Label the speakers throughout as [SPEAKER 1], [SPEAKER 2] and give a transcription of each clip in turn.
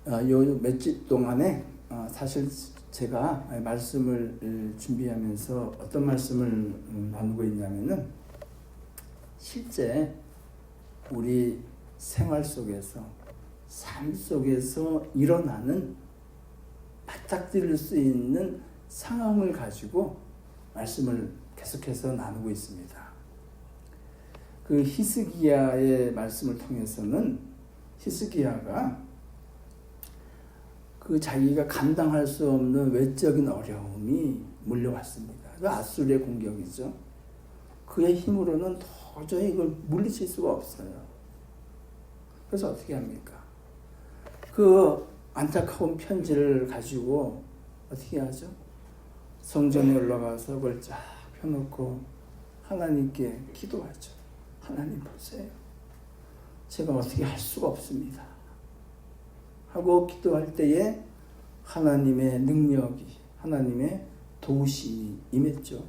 [SPEAKER 1] 요 며칠 동안에 사실 제가 말씀을 준비하면서 어떤 말씀을 나누고 있냐면은 실제 우리 생활 속에서 삶 속에서 일어나는 맞닥뜨릴 수 있는 상황을 가지고 말씀을 계속해서 나누고 있습니다. 그 히스기야의 말씀을 통해서는 히스기야가 그 자기가 감당할 수 없는 외적인 어려움이 몰려왔습니다. 그 아수르의 공격이죠. 그의 힘으로는 도저히 이걸 물리칠 수가 없어요. 그래서 어떻게 합니까? 그 안타까운 편지를 가지고 어떻게 하죠? 성전에 올라가서 그걸 쫙 펴놓고 하나님께 기도하죠. 하나님 보세요. 제가 어떻게 할 수가 없습니다. 하고 기도할 때에 하나님의 능력이, 하나님의 도우심이 임했죠.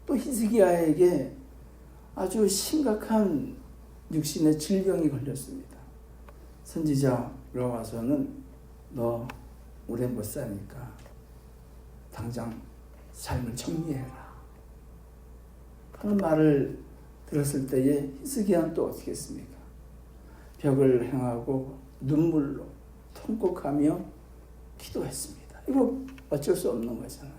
[SPEAKER 1] 또 히스기야에게 아주 심각한 육신의 질병이 걸렸습니다. 선지자가 와서는 너 오래 못 사니까 당장 삶을 정리해라 하는 말을 들었을 때에 히스기야는 또 어떻게 했습니까? 벽을 향하고 눈물로 통곡하며 기도했습니다. 이거 어쩔 수 없는 거잖아요.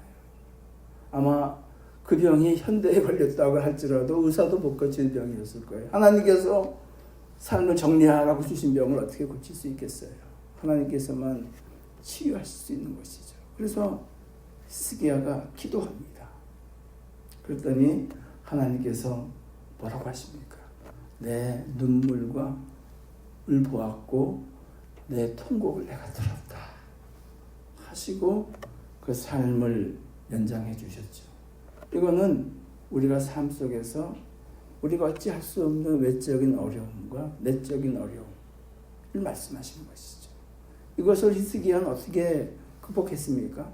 [SPEAKER 1] 아마 그 병이 현대에 걸렸다고 할지라도 의사도 못 고칠 병이었을 거예요. 하나님께서 삶을 정리하라고 주신 병을 어떻게 고칠 수 있겠어요? 하나님께서만 치유하실 수 있는 것이죠. 그래서 히스기야가 기도합니다. 그랬더니 하나님께서 뭐라고 하십니까? 내 눈물과 을 보았고 내 통곡을 내가 들었다 하시고 그 삶을 연장해 주셨죠. 이거는 우리가 삶 속에서 우리가 어찌할 수 없는 외적인 어려움과 내적인 어려움을 말씀하시는 것이죠. 이것을 히스기야는 어떻게 극복했습니까?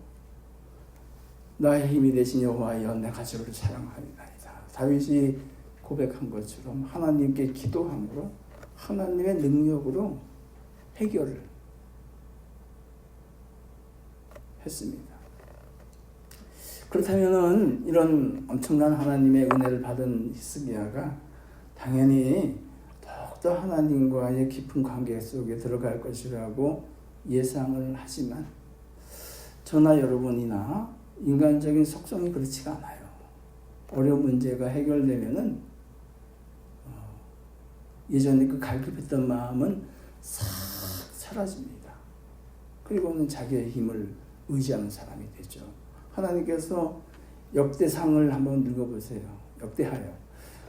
[SPEAKER 1] 나의 힘이 되신 여호와여 내가 저를 사랑하리나이다. 다윗이 고백한 것처럼 하나님께 기도함으로 하나님의 능력으로 해결을 했습니다. 그렇다면은 이런 엄청난 하나님의 은혜를 받은 히스기야가 당연히 더욱더 하나님과의 깊은 관계 속에 들어갈 것이라고 예상을 하지만 저나 여러분이나 인간적인 속성이 그렇지가 않아요. 어려운 문제가 해결되면은 예전에 그 갈급했던 마음은 싹 사라집니다. 그리고는 자기의 힘을 의지하는 사람이 되죠. 하나님께서 역대상을 한번 읽어보세요. 역대하여.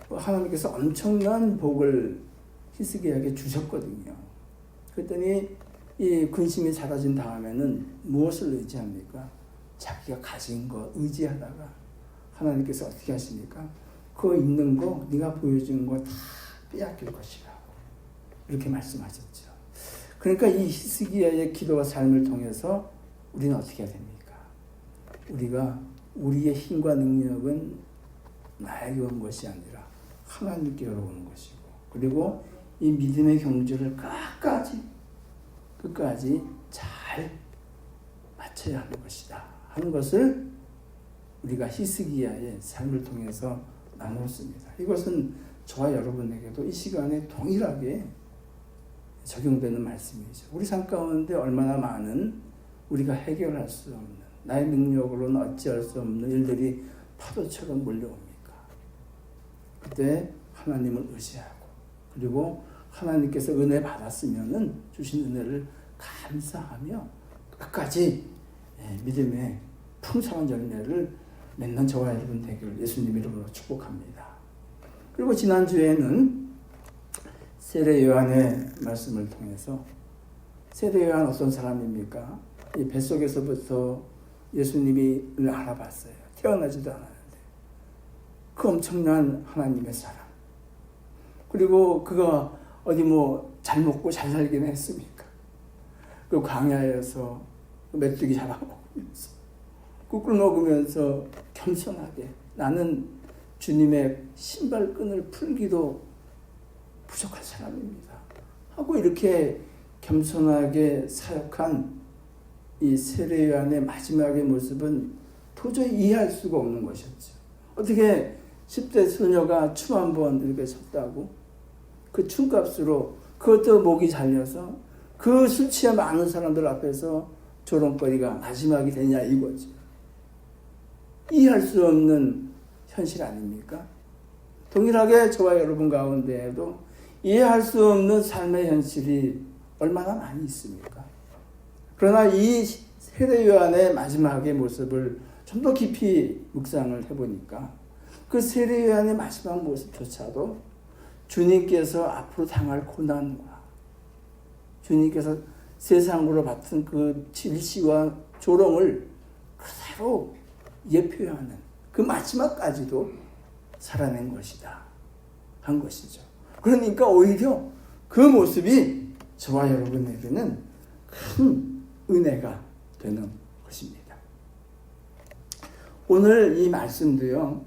[SPEAKER 1] 하나님께서 엄청난 복을 히스기야에게 주셨거든요. 그랬더니 이 근심이 사라진 다음에는 무엇을 의지합니까? 자기가 가진 것 의지하다가 하나님께서 어떻게 하십니까? 그거 있는 거 네가 보여준 거 다 빼앗길 것이라고 이렇게 말씀하셨죠. 그러니까 이 히스기야의 기도와 삶을 통해서 우리는 어떻게 해야 됩니까? 우리가 우리의 힘과 능력은 나에게 온 것이 아니라 하나님께 오는 것이고 그리고 이 믿음의 경주를 끝까지 잘 마쳐야 하는 것이다 하는 것을 우리가 히스기야의 삶을 통해서 나누었습니다. 이것은 저와 여러분에게도 이 시간에 동일하게 적용되는 말씀이죠. 우리 삶 가운데 얼마나 많은 우리가 해결할 수 없는 나의 능력으로는 어찌할 수 없는 일들이 파도처럼 몰려옵니까? 그때 하나님을 의지하고 그리고 하나님께서 은혜 받았으면은 주신 은혜를 감사하며 끝까지 믿음의 풍성한 열매를 맺는 저와 여러분 되기를 예수님 이름으로 축복합니다. 그리고 지난주에는 세례 요한의 말씀을 통해서 세례 요한 어떤 사람입니까? 이 뱃속에서부터 예수님을 알아봤어요. 태어나지도 않았는데 그 엄청난 하나님의 사랑 그리고 그가 어디 잘 먹고 잘 살긴 했습니까? 그 광야에서 메뚜기 잡아먹으면서 꿀꿀 먹으면서 겸손하게 나는 주님의 신발끈을 풀기도 부족한 사람입니다 하고 이렇게 겸손하게 사역한 이 세례 요한의 마지막의 모습은 도저히 이해할 수가 없는 것이었죠. 어떻게 10대 소녀가 춤 한 번 이렇게 췄다고 그 춤값으로 그것도 목이 잘려서 그 술 취한 많은 사람들 앞에서 조롱거리가 마지막이 되냐 이거죠. 이해할 수 없는 현실 아닙니까? 동일하게 저와 여러분 가운데에도 이해할 수 없는 삶의 현실이 얼마나 많이 있습니까? 그러나 이 세례 요한의 마지막의 모습을 좀 더 깊이 묵상을 해보니까 그 세례 요한의 마지막 모습조차도 주님께서 앞으로 당할 고난과 주님께서 세상으로 받은 그 질시와 조롱을 그대로 예표하는 그 마지막까지도 살아낸 것이다 한 것이죠. 그러니까 오히려 그 모습이 저와 여러분에게는 큰 은혜가 되는 것입니다. 오늘 이 말씀도요,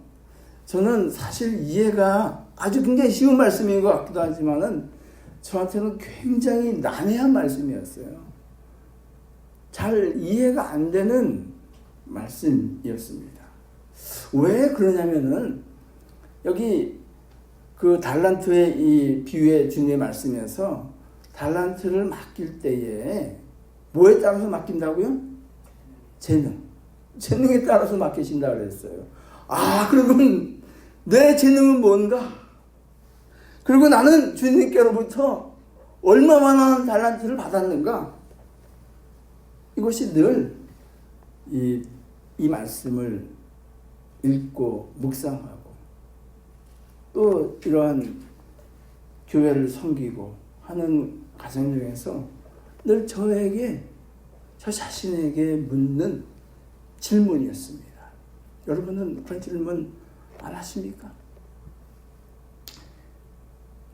[SPEAKER 1] 저는 사실 이해가 아주 굉장히 쉬운 말씀인 것 같기도 하지만은 저한테는 굉장히 난해한 말씀이었어요. 잘 이해가 안 되는 말씀이었습니다. 왜 그러냐면은 여기 그 달란트의 이 비유의 주님의 말씀에서 달란트를 맡길 때에 뭐에 따라서 맡긴다고요? 재능에 따라서 맡기신다 그랬어요. 그러면 내 재능은 뭔가? 그리고 나는 주님께로부터 얼마만한 달란트를 받았는가? 이것이 늘 이 말씀을 읽고 묵상하고 또 이러한 교회를 섬기고 하는 과정 중에서 늘 저 자신에게 묻는 질문이었습니다. 여러분은 그런 질문 안 하십니까?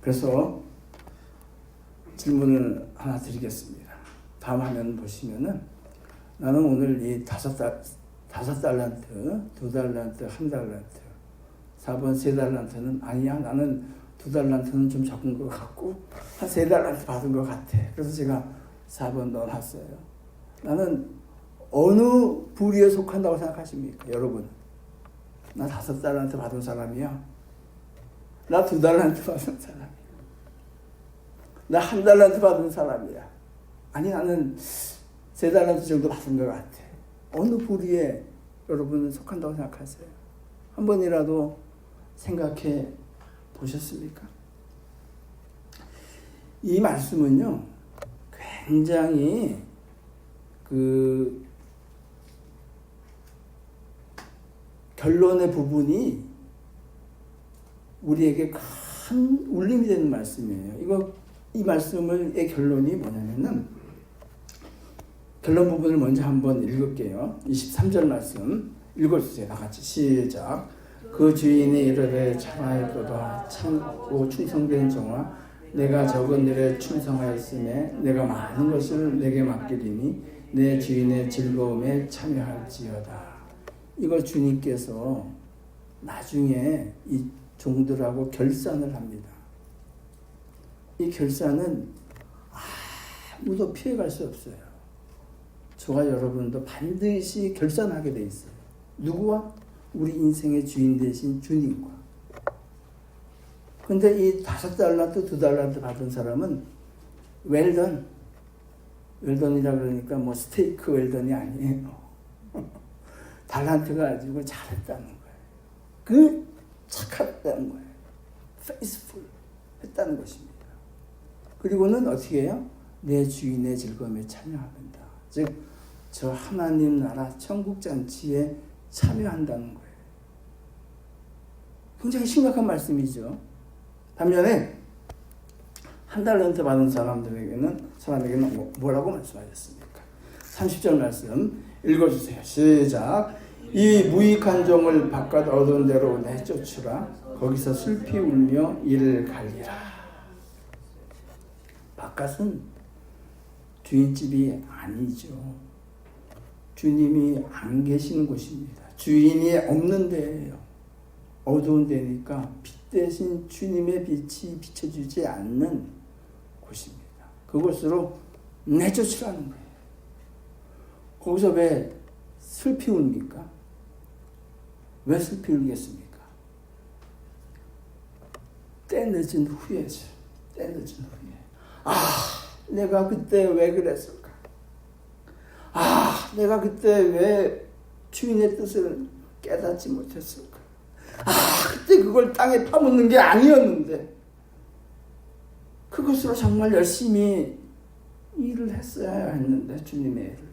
[SPEAKER 1] 그래서 질문을 하나 드리겠습니다. 다음 화면 보시면은 나는 오늘 이 5달란트, 2달란트, 1달란트, 4번 3달란트는 아니야. 나는 2달란트는 좀 적은 것 같고 한 3달란트 받은 것 같아. 그래서 제가 4번 넣어놨어요. 나는 어느 부류에 속한다고 생각하십니까? 여러분, 나 5달란트 받은 사람이야. 나 2달란트 받은 사람이야. 나 1달란트 받은 사람이야. 아니 나는 3달란트 정도 받은 것 같아. 어느 부류에 여러분은 속한다고 생각하세요? 한 번이라도 생각해 보셨습니까? 이 말씀은요, 굉장히 결론의 부분이 우리에게 큰 울림이 되는 말씀이에요. 이 말씀의 결론이 뭐냐면은, 결론 부분을 먼저 한번 읽을게요. 23절 말씀 읽어주세요. 다 같이 시작. 그 주인이 이르되 참하였도다. 참고 충성된 종아, 내가 적은 일에 충성하였으며 내가 많은 것을 내게 맡기리니 내 주인의 즐거움에 참여할지어다. 이거 주님께서 나중에 이 종들하고 결산을 합니다. 이 결산은 아무도 피해갈 수 없어요. 저와 여러분도 반드시 결산하게 돼 있어요. 누구와? 우리 인생의 주인 되신 주님과. 근데 이 5달란트, 2달란트 받은 사람은 웰던이라 그러니까 뭐 스테이크 웰던이 아니에요. 달란트가 가지고 잘했다는 거예요. 착했다는 거예요. 페이스풀 했다는 것입니다. 그리고는 어떻게 해요? 내 주인의 즐거움에 참여한다. 즉, 저 하나님 나라 천국 잔치에 참여한다는 거예요. 굉장히 심각한 말씀이죠. 반면에 1달란트 받은 사람에게는 뭐라고 말씀하셨습니까? 30절 말씀 읽어주세요. 시작. 이 무익한 종을 바깥 어두운 데로 내쫓으라. 거기서 슬피 울며 이를 갈리라. 바깥은 주인집이 아니죠. 주님이 안 계시는 곳입니다. 주인이 없는 데예요. 어두운 데니까 빛 대신 주님의 빛이 비춰주지 않는 곳입니다. 그곳으로 내쫓으라는 거예요. 거기서 왜 슬피 웁니까? 왜 슬피 울겠습니까? 때 늦은 후에죠. 때 늦은 후에. 내가 그때 왜 그랬을까? 내가 그때 왜 주인의 뜻을 깨닫지 못했을까? 그때 그걸 땅에 파묻는 게 아니었는데 그것으로 정말 열심히 일을 했어야 했는데 주님의 일을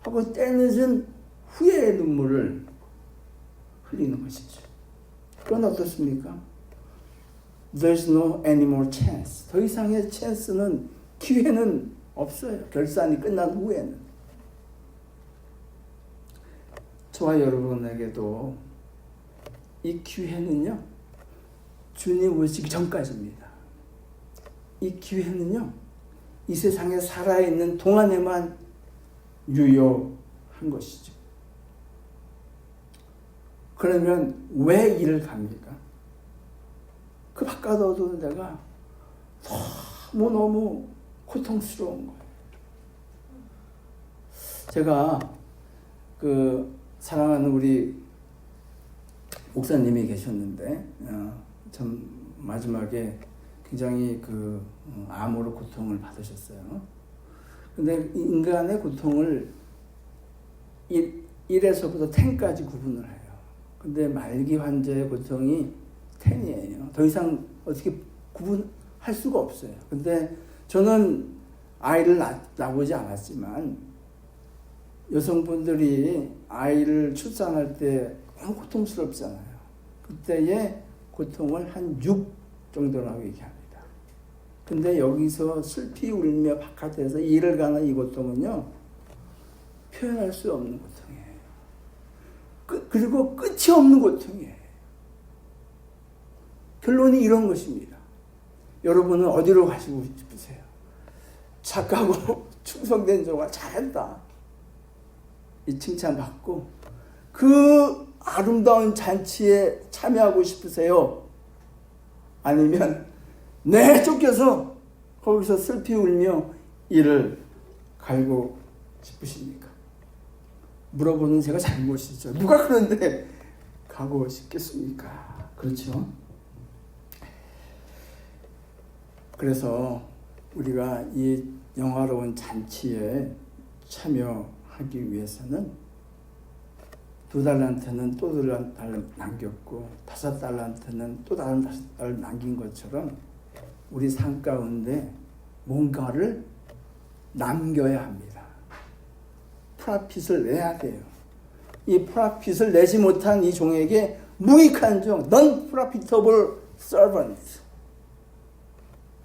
[SPEAKER 1] 하고 때늦은 후회의 눈물을 흘리는 것이죠. 그건 어떻습니까? There's no any more chance. 더 이상의 찬스는, 기회는 없어요. 결산이 끝난 후에는. 저와 여러분에게도 이 기회는요, 주님 오시기 전까지입니다. 이 기회는요, 이 세상에 살아있는 동안에만 유효한 것이죠. 그러면 왜 일을 갑니까? 그 바깥 어두운 데가 너무너무 고통스러운 거예요. 제가 사랑하는 우리 목사님이 계셨는데, 참 마지막에 굉장히 암으로 고통을 받으셨어요. 근데 인간의 고통을 1에서부터 10까지 구분을 해요. 근데 말기 환자의 고통이 10이에요. 더 이상 어떻게 구분할 수가 없어요. 근데 저는 아이를 낳아보지 않았지만 여성분들이 아이를 출산할 때 너무 고통스럽잖아요. 그때의 고통을 한 6 정도라고 얘기합니다. 근데 여기서 슬피 울며 바깥에서 일을 가는 이 고통은요, 표현할 수 없는 고통이에요. 그리고 끝이 없는 고통이에요. 결론이 이런 것입니다. 여러분은 어디로 가시고 싶으세요? 착하고 충성된 자가 잘했다, 이 칭찬받고 그 아름다운 잔치에 참여하고 싶으세요? 아니면 쫓겨서 거기서 슬피 울며 이를 갈고 싶으십니까? 물어보는 제가 잘못이죠. 누가 그런데 가고 싶겠습니까? 그렇죠? 그래서 우리가 이 영화로운 잔치에 참여하기 위해서는 2달란트는 또 2달란트를 남겼고 5달란트는 또 다른 5달란트를 남긴 것처럼 우리 삶 가운데 뭔가를 남겨야 합니다. 프라핏을 내야 돼요. 이 프라핏을 내지 못한 이 종에게 무익한 종, non-profitable servant,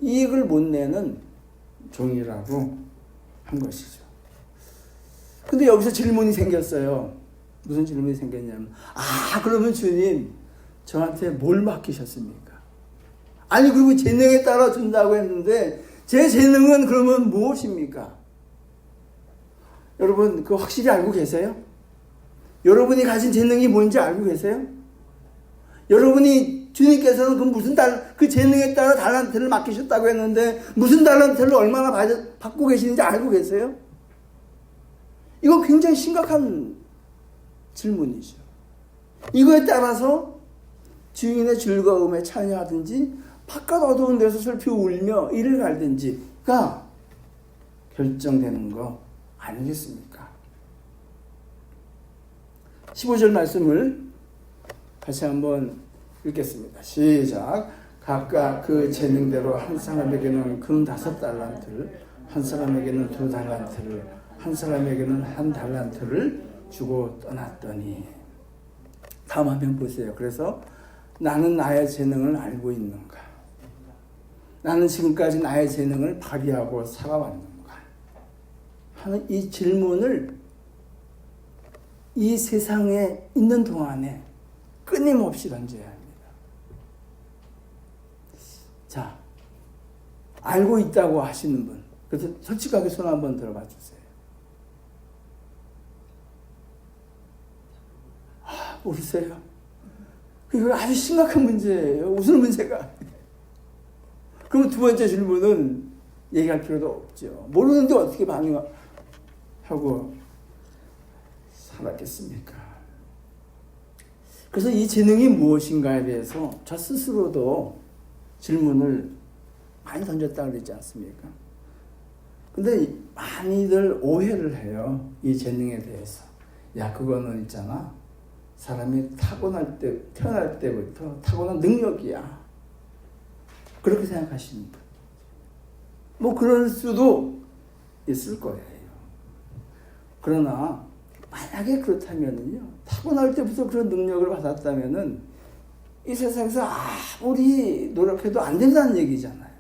[SPEAKER 1] 이익을 못 내는 종이라고 한 것이죠. 근데 여기서 질문이 생겼어요. 무슨 질문이 생겼냐면, 그러면 주님, 저한테 뭘 맡기셨습니까? 아니, 그리고 재능에 따라 준다고 했는데, 제 재능은 그러면 무엇입니까? 여러분, 그거 확실히 알고 계세요? 여러분이 가진 재능이 뭔지 알고 계세요? 여러분이 주님께서는 그 재능에 따라 달란트를 맡기셨다고 했는데, 무슨 달란트를 얼마나 받고 계시는지 알고 계세요? 이건 굉장히 심각한 질문이죠. 이거에 따라서 주인의 즐거움에 참여하든지 바깥 어두운 데서 슬피 울며 이를 갈든지가 결정되는 거 아니겠습니까? 15절 말씀을 다시 한번 읽겠습니다. 시작. 각각 그 재능대로 한 사람에게는 금 5달란트를, 한 사람에게는 2달란트를, 한 사람에게는 1달란트를 주고 떠났더니. 다음 화면 보세요. 그래서 나는 나의 재능을 알고 있는가? 나는 지금까지 나의 재능을 발휘하고 살아왔는가? 하는 이 질문을 이 세상에 있는 동안에 끊임없이 던져야 합니다. 자, 알고 있다고 하시는 분, 그래서 솔직하게 손 한번 들어봐 주세요. 모르세요? 이거 아주 심각한 문제예요. 웃을 문제가. 그럼 두 번째 질문은 얘기할 필요도 없죠. 모르는데 어떻게 반응하고 살았겠습니까? 그래서 이 재능이 무엇인가에 대해서 저 스스로도 질문을 많이 던졌다 그러지 않습니까? 근데 많이들 오해를 해요. 이 재능에 대해서. 야, 그거는 있잖아. 사람이 태어날 때부터 타고난 능력이야. 그렇게 생각하십니다. 뭐 그럴 수도 있을 거예요. 그러나 만약에 그렇다면요, 타고날 때부터 그런 능력을 받았다면은 이 세상에서 아무리 노력해도 안 된다는 얘기잖아요.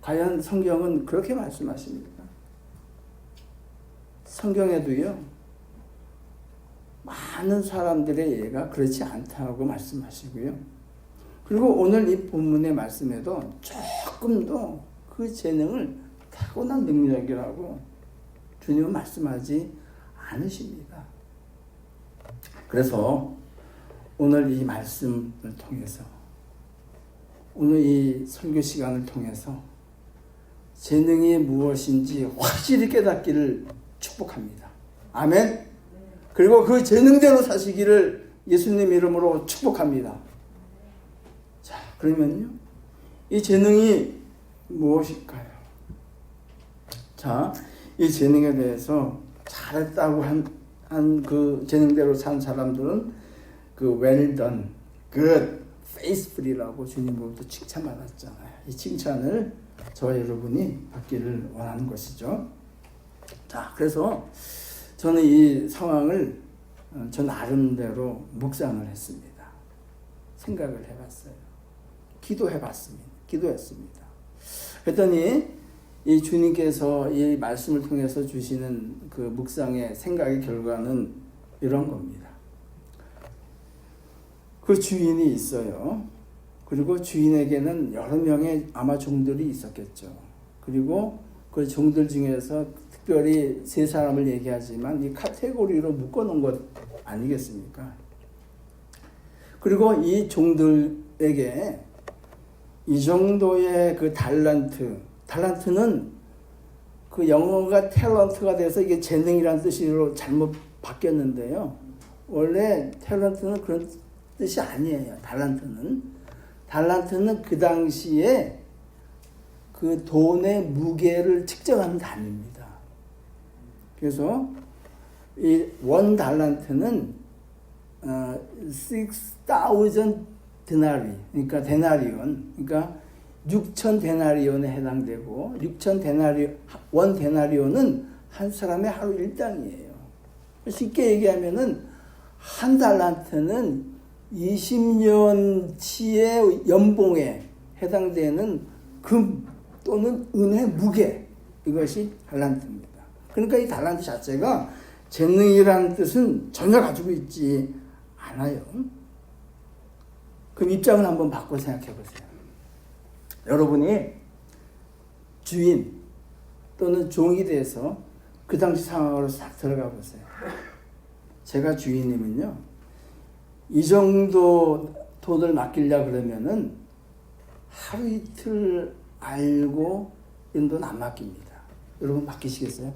[SPEAKER 1] 과연 성경은 그렇게 말씀하십니까? 성경에도요, 많은 사람들의 예가 그렇지 않다고 말씀하시고요. 그리고 오늘 이 본문의 말씀에도 조금도 그 재능을 타고난 능력이라고 주님은 말씀하지 않으십니다. 그래서 오늘 이 말씀을 통해서, 오늘 이 설교 시간을 통해서 재능이 무엇인지 확실히 깨닫기를 축복합니다. 아멘. 그리고 그 재능대로 사시기를 예수님 이름으로 축복합니다. 자, 그러면요, 이 재능이 무엇일까요? 자, 이 재능에 대해서 잘했다고 한 그 재능대로 산 사람들은 그 well done, good, faithful이라고 주님으로부터 칭찬받았잖아요. 이 칭찬을 저와 여러분이 받기를 원하는 것이죠. 자, 그래서 저는 이 상황을 저 나름대로 묵상을 했습니다. 생각을 해봤어요. 기도했습니다. 그랬더니 이 주님께서 이 말씀을 통해서 주시는 그 묵상의 생각의 결과는 이런 겁니다. 그 주인이 있어요. 그리고 주인에게는 여러 명의 아마 종들이 있었겠죠. 그리고 그 종들 중에서 특별히 세 사람을 얘기하지만 이 카테고리로 묶어놓은 것 아니겠습니까? 그리고 이 종들에게 이 정도의 그 달란트는 그 영어가 탤런트가 돼서 이게 재능이라는 뜻으로 잘못 바뀌었는데요. 원래 탤런트는 그런 뜻이 아니에요. 달란트는 그 당시에 그 돈의 무게를 측정하는 단위입니다. 그래서 이 원 달란트는 6,000 데나리, 그러니까 데나리온, 그러니까 6,000 데나리온에 해당되고, 6,000 원 데나리온은 한 사람의 하루 일당이에요. 쉽게 얘기하면은 한 달란트는 20년치의 연봉에 해당되는 금 또는 은의 무게, 이것이 달란트입니다. 그러니까 이 달란트 자체가 재능이라는 뜻은 전혀 가지고 있지 않아요. 그럼 입장을 한번 바꿔 생각해 보세요. 여러분이 주인 또는 종이 돼서 그 당시 상황으로 싹 들어가 보세요. 제가 주인이면요, 이 정도 돈을 맡기려 그러면은 하루 이틀 알고 이런 돈 안 맡깁니다. 여러분 맡기시겠어요?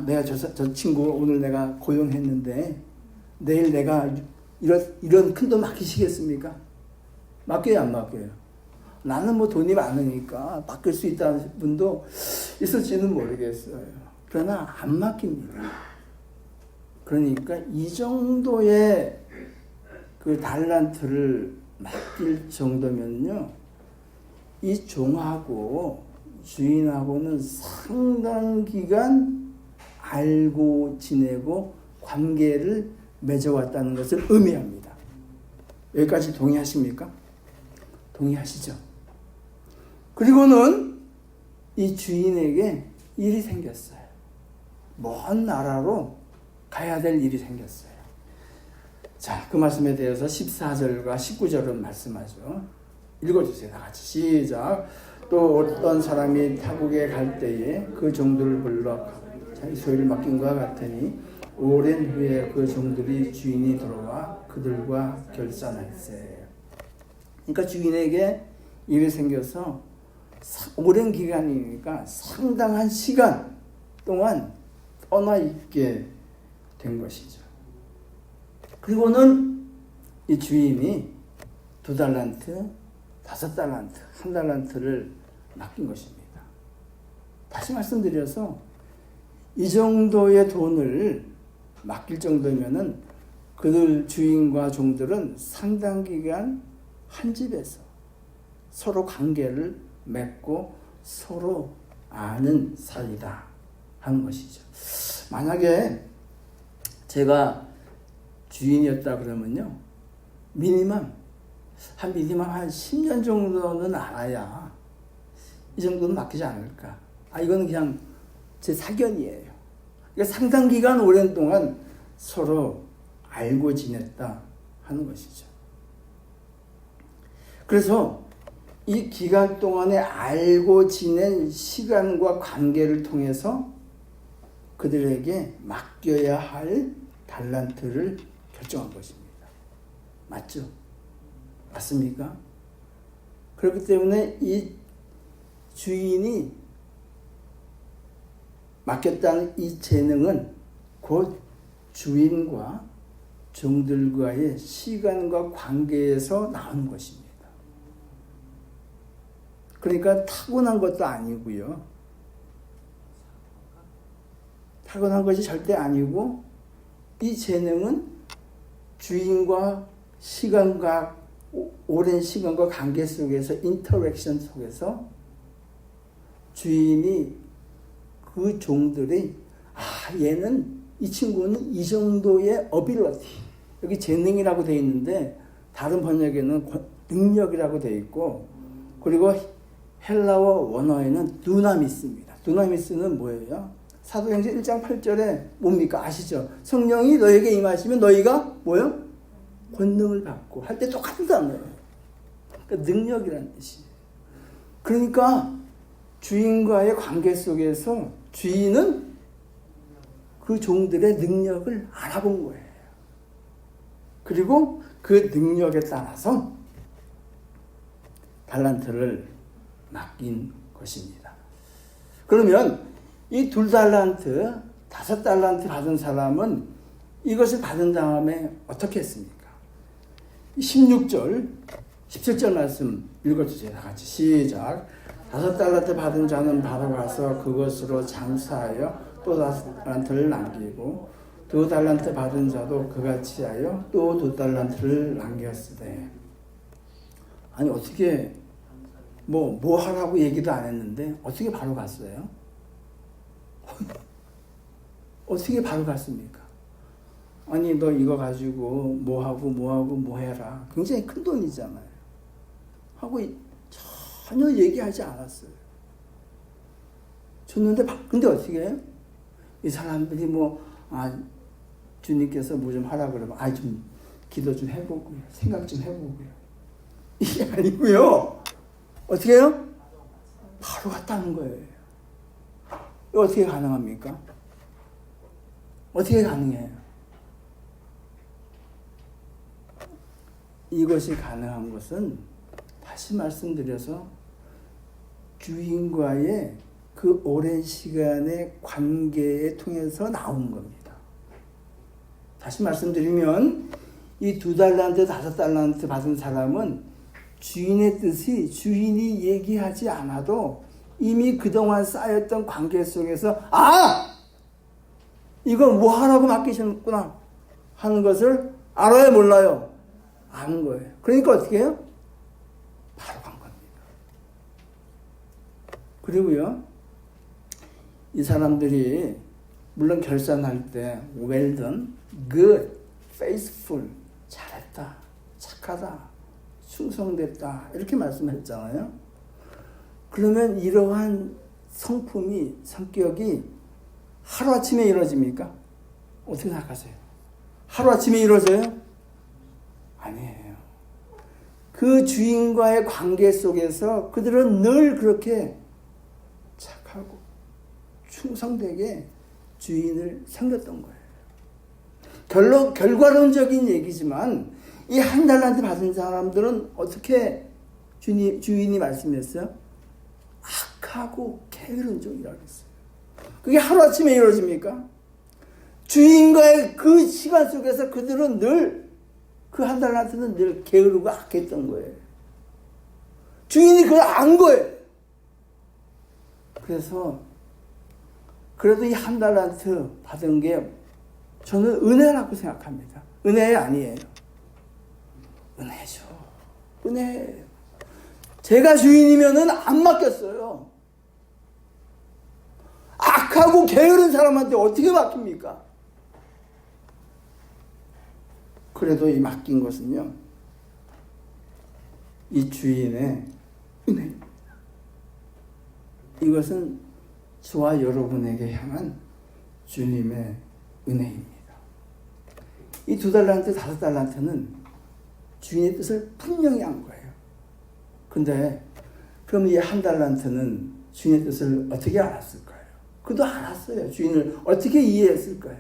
[SPEAKER 1] 내가 저 친구 오늘 내가 고용했는데 내일 내가 이런 큰 돈 맡기시겠습니까? 맡겨요, 안 맡겨요? 나는 뭐 돈이 많으니까 맡길 수 있다는 분도 있을지는 모르겠어요. 그러나 안 맡깁니다. 그러니까 이 정도의 그 달란트를 맡길 정도면요, 이 종하고 주인하고는 상당 기간 알고 지내고 관계를 맺어왔다는 것을 의미합니다. 여기까지 동의하십니까? 동의하시죠? 그리고는 이 주인에게 일이 생겼어요. 먼 나라로 가야 될 일이 생겼어요. 자, 그 말씀에 대해서 14절과 19절은 말씀하죠. 읽어주세요. 다 같이 시작. 또 어떤 사람이 타국에 갈 때에 그 종들을 불러 자기 소유를 맡긴 것 같으니 오랜 후에 그 종들이 주인이 들어와 그들과 결산할세. 그러니까 주인에게 일이 생겨서 오랜 기간이니까 상당한 시간 동안 떠나 있게 된 것이죠. 그리고는 이 주인이 2달란트, 5달란트, 1달란트를 맡긴 것입니다. 다시 말씀드려서 이 정도의 돈을 맡길 정도면은 그들 주인과 종들은 상당 기간 한 집에서 서로 관계를 맺고 서로 아는 사이다 하는 것이죠. 만약에 제가 주인이었다 그러면요, 미니멈 한 10년 정도는 알아야 이 정도는 맡기지 않을까. 이거는 그냥 제 사견이에요. 그러니까 상당 기간 오랜 동안 서로 알고 지냈다 하는 것이죠. 그래서 이 기간 동안에 알고 지낸 시간과 관계를 통해서 그들에게 맡겨야 할 달란트를 결정한 것입니다. 맞죠? 맞습니까? 그렇기 때문에 이 주인이 맡겼다는 이 재능은 곧 주인과 종들과의 시간과 관계에서 나온 것입니다. 그러니까 타고난 것도 아니고요. 타고난 것이 절대 아니고 이 재능은 주인과 시간과 오랜 시간과 관계 속에서 인터랙션 속에서 주인이 그 종들이 얘는 이 친구는 이 정도의 어빌러티, 여기 재능이라고 되어 있는데 다른 번역에는 능력이라고 되어 있고, 그리고 헬라어 원어에는 두나미스입니다. 두나미스는 뭐예요? 사도행전 1장 8절에 뭡니까? 아시죠? 성령이 너에게 임하시면 너희가 뭐예요? 권능을 받고 할 때 똑같은 단어예요. 그러니까 능력이라는 뜻이에요. 그러니까 주인과의 관계 속에서 주인은 그 종들의 능력을 알아본 거예요. 그리고 그 능력에 따라서 달란트를 맡긴 것입니다. 그러면 이 2달란트, 5달란트 받은 사람은 이것을 받은 다음에 어떻게 했습니까? 16절, 17절 말씀 읽어주세요. 다 같이 시작. 5달란트 받은 자는 바로 가서 그것으로 장사하여 또 5달란트를 남기고 2달란트 받은 자도 그같이 하여 또 2달란트를 남겼으되. 아니 어떻게 뭐 하라고 얘기도 안 했는데 어떻게 바로 갔어요? 어떻게 바로 갔습니까? 아니 너 이거 가지고 뭐 해라. 굉장히 큰 돈이잖아요. 하고 전혀 얘기하지 않았어요. 줬는데 근데 어떻게 해요? 이 사람들이 주님께서 뭐 좀 하라 그러면 좀 기도 좀 해보고요. 생각 좀 해보고요. 이게 아니고요. 어떻게 해요? 바로 갔다는 거예요. 이거 어떻게 가능합니까? 어떻게 가능해요? 이것이 가능한 것은 다시 말씀드려서 주인과의 그 오랜 시간의 관계에 통해서 나온 겁니다. 다시 말씀드리면 이 2달란트, 5달란트 받은 사람은 주인의 뜻이 주인이 얘기하지 않아도 이미 그동안 쌓였던 관계 속에서 이거 뭐 하라고 맡기셨구나 하는 것을 알아요, 몰라요? 아는 거예요. 그러니까 어떻게 해요? 바로 간 겁니다. 그리고요, 이 사람들이 물론 결산할 때 well done, good, faithful, 잘했다, 착하다, 충성됐다 이렇게 말씀했잖아요. 그러면 이러한 성격이 하루아침에 이루어집니까? 어떻게 생각하세요? 하루아침에 이루어져요? 아니에요. 그 주인과의 관계 속에서 그들은 늘 그렇게 착하고 충성되게 주인을 섬겼던 거예요. 결과론적인 얘기지만 이 1달란트 받은 사람들은 어떻게 주인이 말씀했어요? 악하고 게으른 종이라고 했어요. 그게 하루아침에 이루어집니까? 주인과의 그 시간 속에서 그들은 늘, 그 한 달란트는 늘 게으르고 악했던 거예요. 주인이 그걸 안 거예요. 그래서 그래도 이 한 달란트 받은 게 저는 은혜라고 생각합니다. 은혜 아니에요. 은혜죠. 은혜. 제가 주인이면은 안 맡겼어요. 악하고 게으른 사람한테 어떻게 맡깁니까? 그래도 이 맡긴 것은요, 이 주인의 은혜입니다. 이것은 저와 여러분에게 향한 주님의 은혜입니다. 이 2달란트, 5달란트는 주인의 뜻을 분명히 한 거예요. 근데 그럼 이 1달란트는 주인의 뜻을 어떻게 알았을까요? 그도 알았어요. 주인을 어떻게 이해했을까요?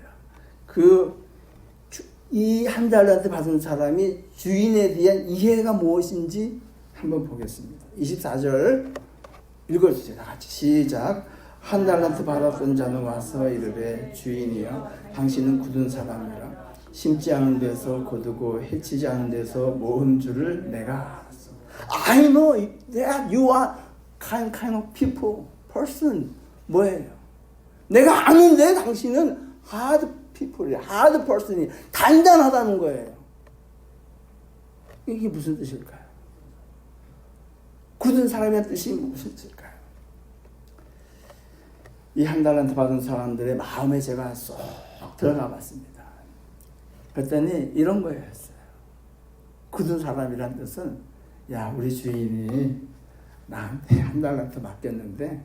[SPEAKER 1] 이 1달란트 받은 사람이 주인에 대한 이해가 무엇인지 한번 보겠습니다. 24절 읽어주세요. 다 같이 시작. 1달란트 받았던 자는 와서 이르되 주인이여 당신은 굳은 사람이라 심지 않은 데서 거두고 해치지 않은 데서 모은 줄을 내가 알았어. I know that you are kind of people, person. 뭐예요? 내가 아는데 당신은 hard people이야. hard person이 단단하다는 거예요. 이게 무슨 뜻일까요? 굳은 사람의 뜻이 무슨 뜻일까요? 이 1달란트 받은 사람들의 마음에 제가 쏙 들어가 봤습니다. 그랬더니 이런 거였어요. 굳은 사람이란 뜻은, 야, 우리 주인이 나한테 1달란트 맡겼는데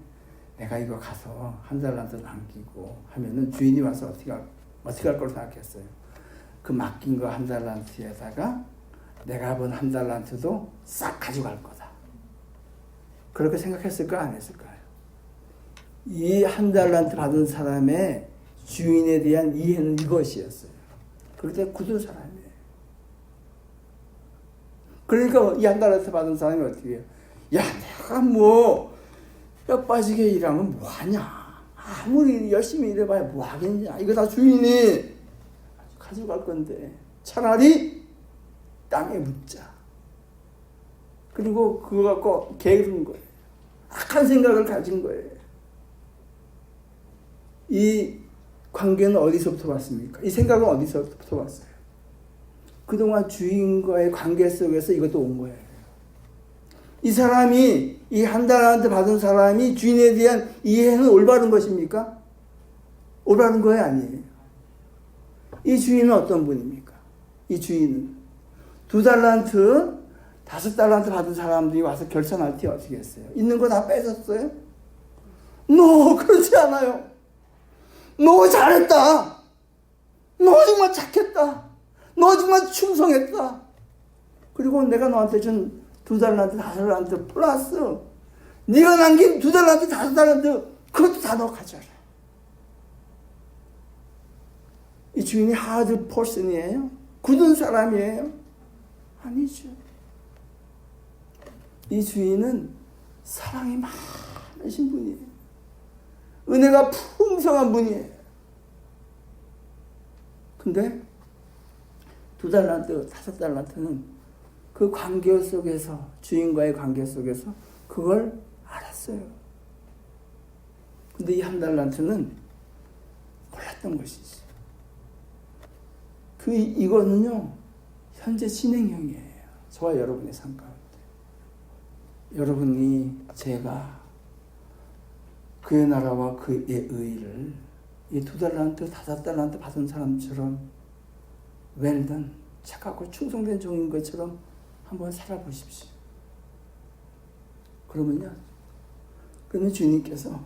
[SPEAKER 1] 내가 이거 가서 1달란트 남기고 하면은 주인이 와서 어떻게 할 걸 생각했어요. 그 맡긴 거 1달란트에다가 내가 번 1달란트도 싹 가져갈 거다. 그렇게 생각했을까, 안 했을까요? 이 1달란트 받은 사람의 주인에 대한 이해는 이것이었어요. 그런데 굳은 사람이에요. 그러니까 이 1달란트 받은 사람이 어떻게 해요? 야, 내가 뼈 빠지게 일하면 뭐하냐? 아무리 열심히 일해봐야 뭐하겠냐? 이거 다 주인이 가져갈 건데 차라리 땅에 묻자. 그리고 그거 갖고 게으른 거예요. 악한 생각을 가진 거예요. 이 관계는 어디서부터 왔습니까? 이 생각은 어디서부터 왔어요? 그동안 주인과의 관계 속에서 이것도 온 거예요. 이 사람이, 이 1달란트 받은 사람이 주인에 대한 이해는 올바른 것입니까? 올바른 거예요, 아니에요? 이 주인은 어떤 분입니까? 이 주인은 2달란트, 5달란트 받은 사람들이 와서 결산할 때 어떻게 했어요? 있는 거 다 뺏었어요? 그렇지 않아요. 너 잘했다. 너 정말 착했다. 너 정말 충성했다. 그리고 내가 너한테 준 2달란트, 5달란트 플러스 네가 남긴 2달란트, 5달란트 그것도 다 너 가져라. 이 주인이 하드 퍼슨이에요? 굳은 사람이에요? 아니죠. 이 주인은 사랑이 많으신 분이에요. 은혜가 풍성한 분이에요. 근데 2달란트, 5달란트는 그 관계 속에서, 주인과의 관계 속에서 그걸 알았어요. 근데 이 1달란트는 몰랐던 것이지. 이거는요, 현재 진행형이에요. 저와 여러분의 삶 가운데. 여러분이, 제가 그의 나라와 그의 의를 이 2달란트, 5달란트 받은 사람처럼 웰던, 착하고 충성된 종인 것처럼 한번 살아보십시오. 그러면 주님께서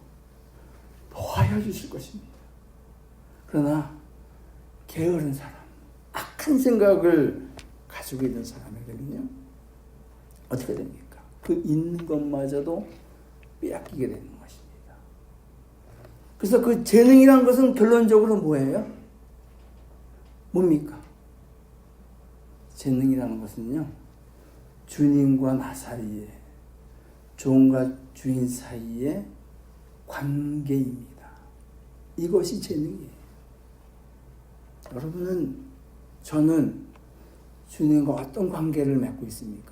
[SPEAKER 1] 도와여 주실 것입니다. 그러나 게으른 사람, 악한 생각을 가지고 있는 사람에게는요, 어떻게 됩니까? 그 있는 것마저도 빼앗기게 되는 것입니다. 그래서 그 재능이라는 것은 결론적으로 뭐예요? 뭡니까? 재능이라는 것은요, 주님과 나 사이에 종과 주인 사이의 관계입니다. 이것이 재능이에요. 여러분은, 저는 주님과 어떤 관계를 맺고 있습니까?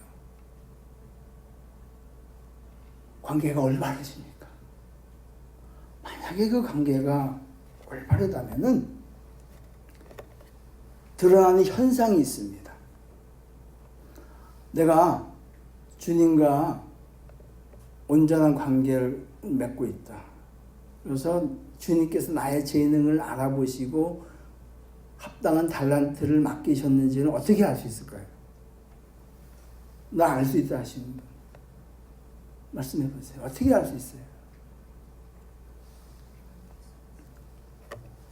[SPEAKER 1] 관계가 올바르십니까? 만약에 그 관계가 올바르다면은 드러나는 현상이 있습니다. 내가 주님과 온전한 관계를 맺고 있다. 그래서 주님께서 나의 재능을 알아보시고 합당한 달란트를 맡기셨는지는 어떻게 알 수 있을까요? 나 알 수 있다 하시는 분 말씀해 보세요. 어떻게 알 수 있어요?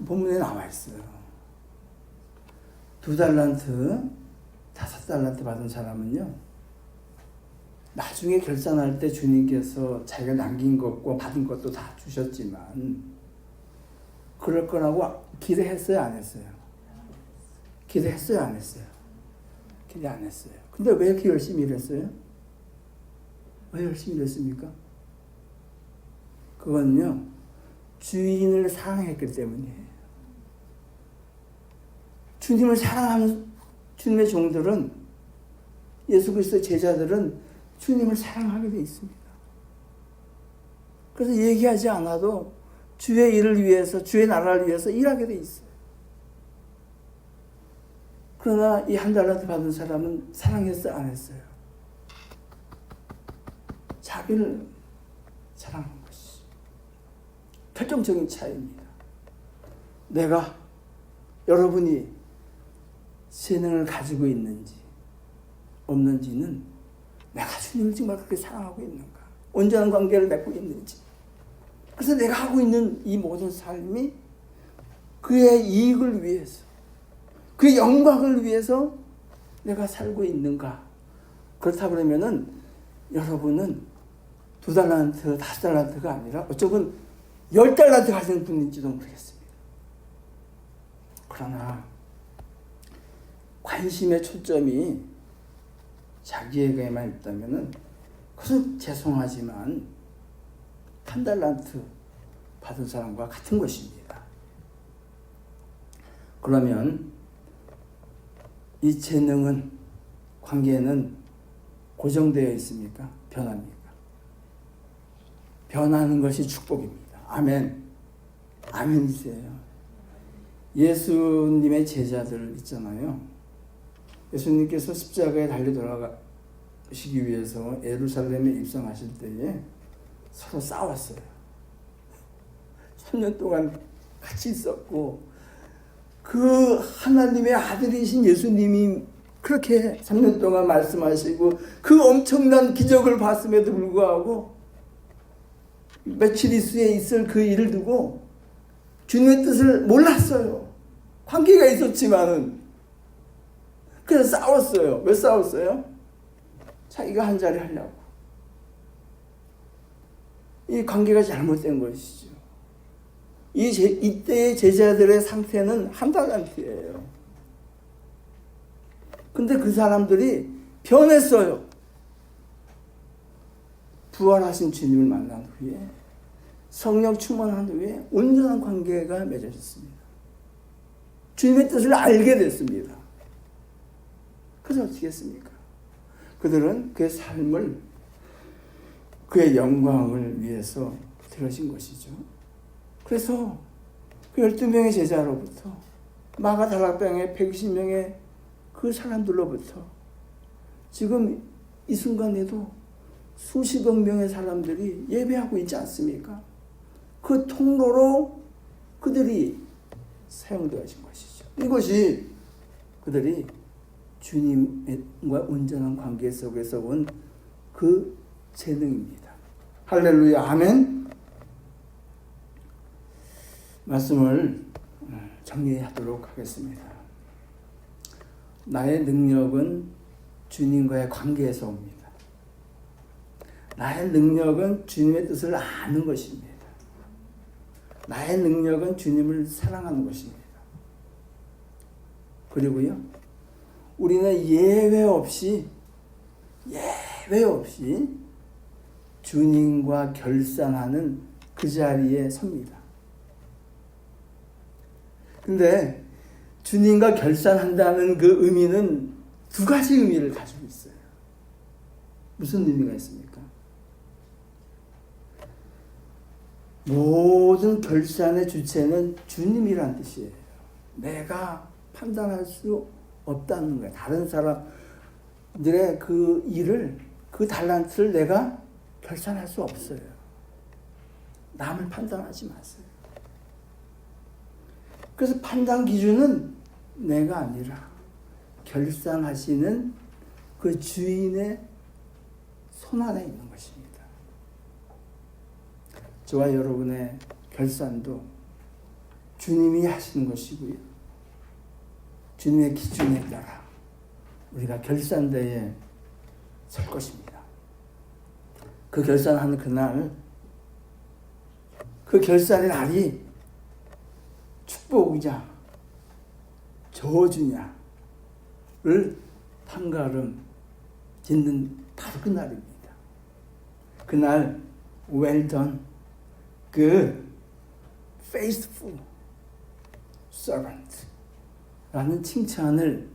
[SPEAKER 1] 본문에 나와 있어요. 2달란트, 5달란트 받은 사람은요, 나중에 결산할 때 주님께서 자기가 남긴 것과 받은 것도 다 주셨지만 그럴 거라고 기대했어요, 안 했어요? 기대했어요, 안 했어요? 기대 안 했어요. 근데 왜 이렇게 열심히 일했어요? 왜 열심히 일했습니까? 그건요, 주인을 사랑했기 때문이에요. 주님을 사랑하는 주님의 종들은, 예수 그리스도의 제자들은 주님을 사랑하게 돼 있습니다. 그래서 얘기하지 않아도 주의 일을 위해서, 주의 나라를 위해서 일하게 돼 있어요. 그러나 이 1달란트 받은 사람은 사랑했어요, 안 했어요? 자기를 사랑한 것이 결정적인 차이입니다. 내가, 여러분이 재능을 가지고 있는지 없는지는 내가 주님을 정말 그렇게 사랑하고 있는가, 온전한 관계를 맺고 있는지, 그래서 내가 하고 있는 이 모든 삶이 그의 이익을 위해서, 그의 영광을 위해서 내가 살고 있는가. 그렇다 그러면은 여러분은 2달란트, 5달란트가 아니라 어쩌면 10달란트 가진 분인지도 모르겠습니다. 그러나 관심의 초점이 자기에게만 있다면은 그것은 죄송하지만 1달란트 받은 사람과 같은 것입니다. 그러면 이 재능은, 관계는 고정되어 있습니까? 변합니까? 변하는 것이 축복입니다. 아멘. 아멘이세요. 예수님의 제자들 있잖아요. 예수님께서 십자가에 달려 돌아가시기 위해서 예루살렘에 입성하실 때에 서로 싸웠어요. 3년 동안 같이 있었고, 그 하나님의 아들이신 예수님이 그렇게 3년 동안 말씀하시고 그 엄청난 기적을 봤음에도 불구하고 며칠 이후에 있을 그 일을 두고 주님의 뜻을 몰랐어요. 관계가 있었지만은. 그래서 싸웠어요. 왜 싸웠어요? 자기가 한 자리 하려고. 이 관계가 잘못된 것이죠. 이때의 제자들의 상태는 1달란트예요. 근데 그 사람들이 변했어요. 부활하신 주님을 만난 후에, 성령 충만한 후에 온전한 관계가 맺어졌습니다. 주님의 뜻을 알게 됐습니다. 그래서 어떻게 했습니까? 그들은 그의 삶을, 그의 영광을 위해서 들어진 것이죠. 그래서 그 12명의 제자로부터, 마가다락방의 120명의 그 사람들로부터 지금 이 순간에도 수십억 명의 사람들이 예배하고 있지 않습니까? 그 통로로 그들이 사용되어진 것이죠. 이것이 그들이 주님과 온전한 관계 속에서 온 그 재능입니다. 할렐루야, 아멘. 말씀을 정리하도록 하겠습니다. 나의 능력은 주님과의 관계에서 옵니다. 나의 능력은 주님의 뜻을 아는 것입니다. 나의 능력은 주님을 사랑하는 것입니다. 그리고요, 우리는 예외 없이 주님과 결산하는 그 자리에 섭니다. 근데 주님과 결산한다는 그 의미는 두 가지 의미를 가지고 있어요. 무슨 의미가 있습니까? 모든 결산의 주체는 주님이란 뜻이에요. 내가 판단할 수 없다는 거예요. 다른 사람들의 그 일을, 그 달란트를 내가 결산할 수 없어요. 남을 판단하지 마세요. 그래서 판단 기준은 내가 아니라 결산하시는 그 주인의 손 안에 있는 것입니다. 저와 여러분의 결산도 주님이 하시는 것이고요. 주님의 기준에 따라 우리가 결산대에 설 것입니다. 그 결산하는 그날, 그 결산의 날이 축복이냐 저주냐를 판가름 짓는 바로 그 날입니다. 그날 well done, good, faithful servant 라는 칭찬을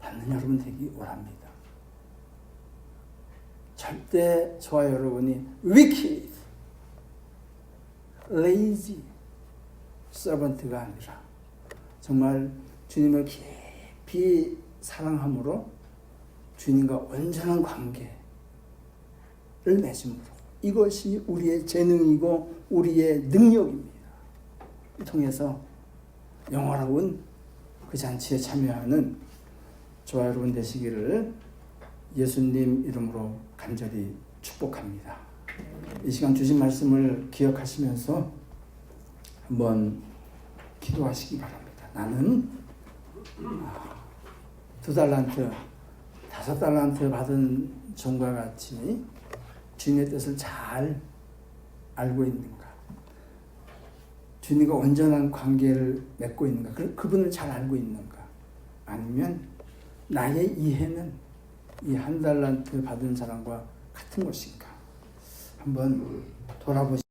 [SPEAKER 1] 받는 여러분 되기 원합니다. 절대 저와 여러분이 wicked, lazy servant가 아니라 정말 주님을 깊이 사랑함으로 주님과 온전한 관계를 맺음으로 이것이 우리의 재능이고 우리의 능력입니다. 이 통해서 영화로운 그 잔치에 참여하는 저와 여러분 되시기를 예수님 이름으로 간절히 축복합니다. 이 시간 주신 말씀을 기억하시면서 한번 기도하시기 바랍니다. 나는 2달란트, 5달란트 받은 종과 같이 주님의 뜻을 잘 알고 있는가? 주님과 온전한 관계를 맺고 있는가? 그분을 잘 알고 있는가? 아니면 나의 이해는 이 1달란트 받은 사람과 같은 것인가? 한번 돌아보시